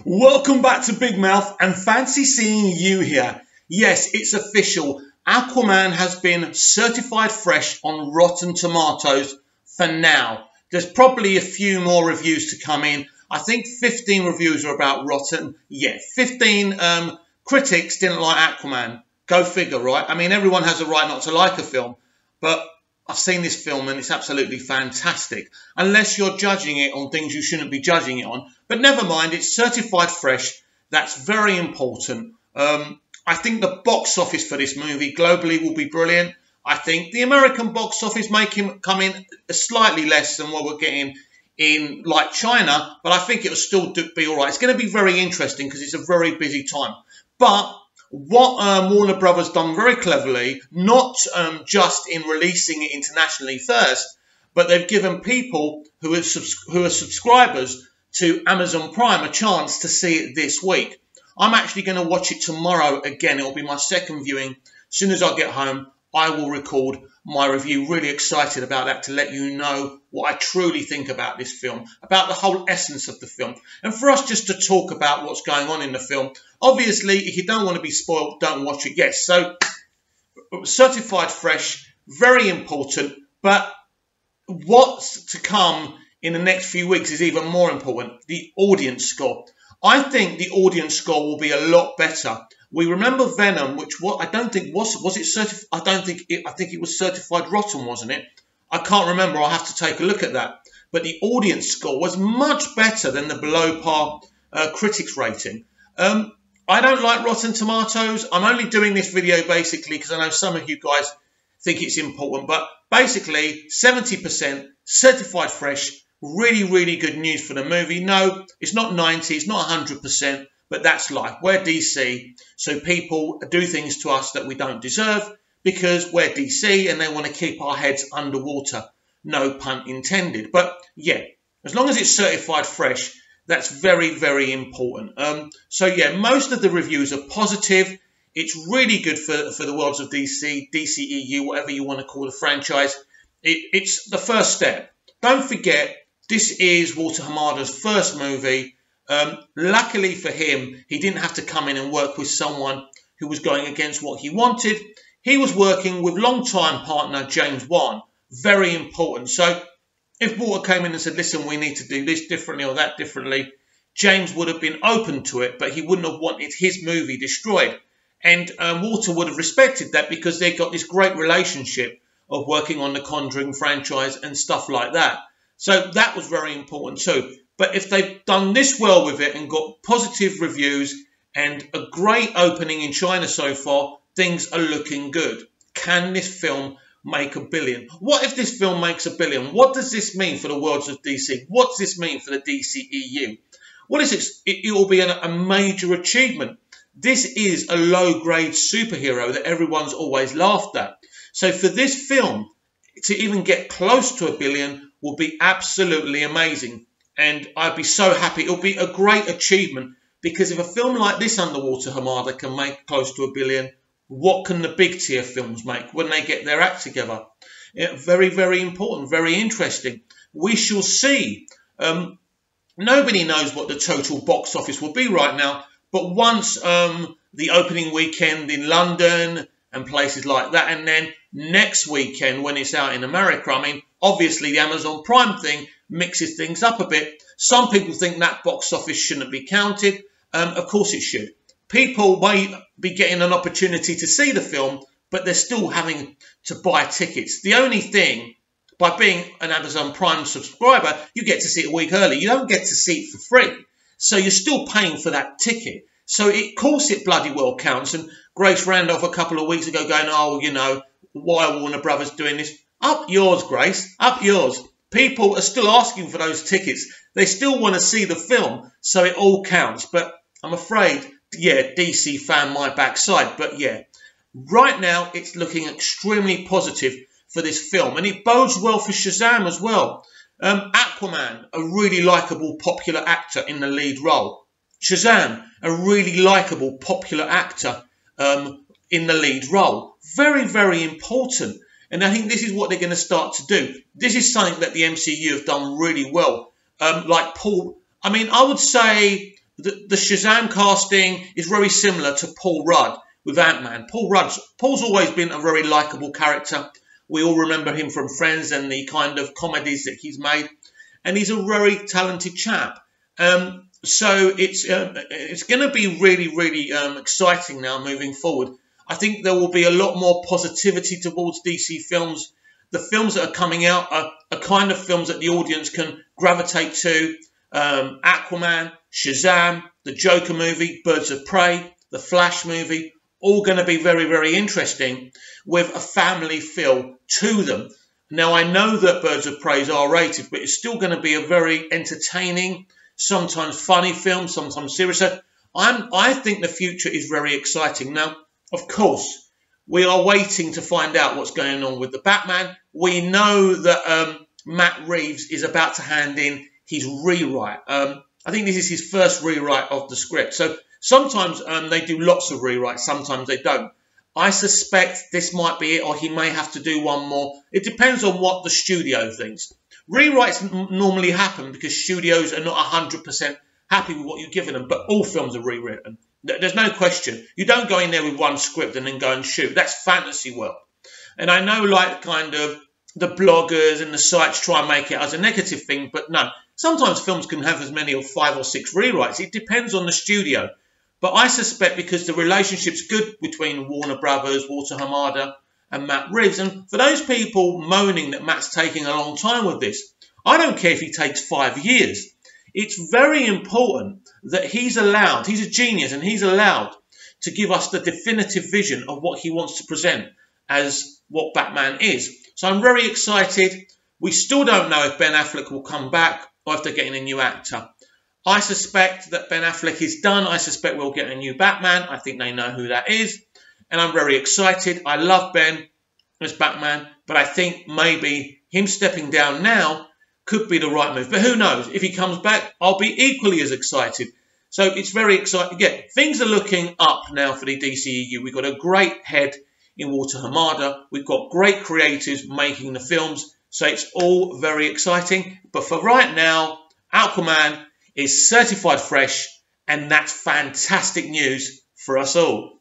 Welcome back to Big Mouth and fancy seeing you here. Yes, it's official. Aquaman has been certified fresh on Rotten Tomatoes for now. There's probably a few more reviews to come in. I think 15 reviews are about Rotten. Yeah, 15 critics didn't like Aquaman. Go figure, right? I mean, everyone has a right not to like a film, but I've seen this film and it's absolutely fantastic. Unless you're judging it on things you shouldn't be judging it on. But never mind, it's certified fresh. That's very important. I think the box office for this movie globally will be brilliant. I think the American box office may come in slightly less than what we're getting in like China, but I think it'll still be all right. It's going to be very interesting because it's a very busy time. But what Warner Brothers done very cleverly, not just in releasing it internationally first, but they've given people who are subscribers to Amazon Prime a chance to see it this week. I'm actually going to watch it tomorrow again. It'll be my second viewing. As soon as I get home, I will record my review. Really excited about that to let you know what I truly think about this film, about the whole essence of the film, and for us just to talk about what's going on in the film. Obviously, if you don't want to be spoiled, don't watch it yet. So, certified fresh, very important, but what's to come in the next few weeks is even more important, the audience score. I think the audience score will be a lot better. We remember Venom, which I don't think was it certified. I think it was certified rotten, wasn't it? I can't remember. I'll have to take a look at that. But the audience score was much better than the below par critics rating. I don't like Rotten Tomatoes. I'm only doing this video basically because I know some of you guys think it's important. But basically, 70% certified fresh. Really, really good news for the movie. No, it's not 90, it's not 100%, but that's life. We're DC, so people do things to us that we don't deserve because we're DC and they want to keep our heads underwater. No pun intended. But yeah, as long as it's certified fresh, that's very, very important. So yeah, most of the reviews are positive. It's really good for the worlds of DC, DCEU, whatever you want to call the franchise. It's the first step. Don't forget, this is Walter Hamada's first movie. Luckily for him, he didn't have to come in and work with someone who was going against what he wanted. He was working with longtime partner James Wan. Very important. So if Walter came in and said, listen, we need to do this differently or that differently, James would have been open to it, but he wouldn't have wanted his movie destroyed. And Walter would have respected that because they got this great relationship of working on the Conjuring franchise and stuff like that. So that was very important too. But if they've done this well with it and got positive reviews and a great opening in China so far, things are looking good. Can this film make $1 billion? What if this film makes $1 billion? What does this mean for the worlds of DC? What does this mean for the DCEU? Well, it will be a major achievement. This is a low-grade superhero that everyone's always laughed at. So for this film to even get close to $1 billion will be absolutely amazing. And I'd be so happy. It'll be a great achievement because if a film like this Underwater Hamada can make close to $1 billion, what can the big tier films make when they get their act together? Yeah, very, very important, very interesting. We shall see. Nobody knows what the total box office will be right now, but once the opening weekend in London and places like that, and then next weekend when it's out in America, I mean, obviously the Amazon Prime thing mixes things up a bit. Some people think that box office shouldn't be counted. Of course it should. People may be getting an opportunity to see the film, but they're still having to buy tickets. The only thing, by being an Amazon Prime subscriber, you get to see it a week early. You don't get to see it for free. So you're still paying for that ticket. So of course it bloody well counts. And Grace Randolph a couple of weeks ago going, oh, you know, why are Warner Brothers doing this? Up yours, Grace, up yours. People are still asking for those tickets. They still want to see the film, so it all counts. But I'm afraid, yeah, DC fan my backside. But yeah, right now it's looking extremely positive for this film. And it bodes well for Shazam as well. Aquaman, a really likeable, popular actor in the lead role. Shazam, a really likeable, popular actor in the lead role. Very, very important. And I think this is what they're going to start to do. This is something that the MCU have done really well. Like Paul, I mean, I would say the Shazam casting is very similar to Paul Rudd with Ant-Man. Paul's always been a very likeable character. We all remember him from Friends and the kind of comedies that he's made. And he's a very talented chap. So it's going to be really, really exciting now moving forward. I think there will be a lot more positivity towards DC films. The films that are coming out are kind of films that the audience can gravitate to. Aquaman, Shazam, the Joker movie, Birds of Prey, the Flash movie, all going to be very, very interesting with a family feel to them. Now, I know that Birds of Prey is R-rated, but it's still going to be a very entertaining, sometimes funny film, sometimes serious. So I think the future is very exciting. Now, of course, we are waiting to find out what's going on with the Batman. We know that Matt Reeves is about to hand in his rewrite. I think this is his first rewrite of the script. So sometimes they do lots of rewrites, sometimes they don't. I suspect this might be it, or he may have to do one more. It depends on what the studio thinks. Rewrites normally happen because studios are not 100% happy with what you're giving them, but all films are rewritten. There's no question. You don't go in there with one script and then go and shoot. That's fantasy world. And I know, like, kind of the bloggers and the sites try and make it as a negative thing, but no. Sometimes films can have as many as 5 or 6 rewrites. It depends on the studio. But I suspect because the relationship's good between Warner Brothers, Walter Hamada and Matt Reeves, and for those people moaning that Matt's taking a long time with this, I don't care if he takes 5 years. It's very important that he's a genius, and he's allowed to give us the definitive vision of what he wants to present as what Batman is. So I'm very excited. We still don't know if Ben Affleck will come back or if they're getting a new actor. I suspect that Ben Affleck is done. I suspect we'll get a new Batman. I think they know who that is. And I'm very excited. I love Ben as Batman, but I think maybe him stepping down now could be the right move. But who knows? If he comes back, I'll be equally as excited. So it's very exciting. Yeah, things are looking up now for the DCEU. We've got a great head in Walter Hamada. We've got great creators making the films. So it's all very exciting. But for right now, Aquaman is certified fresh, and that's fantastic news for us all.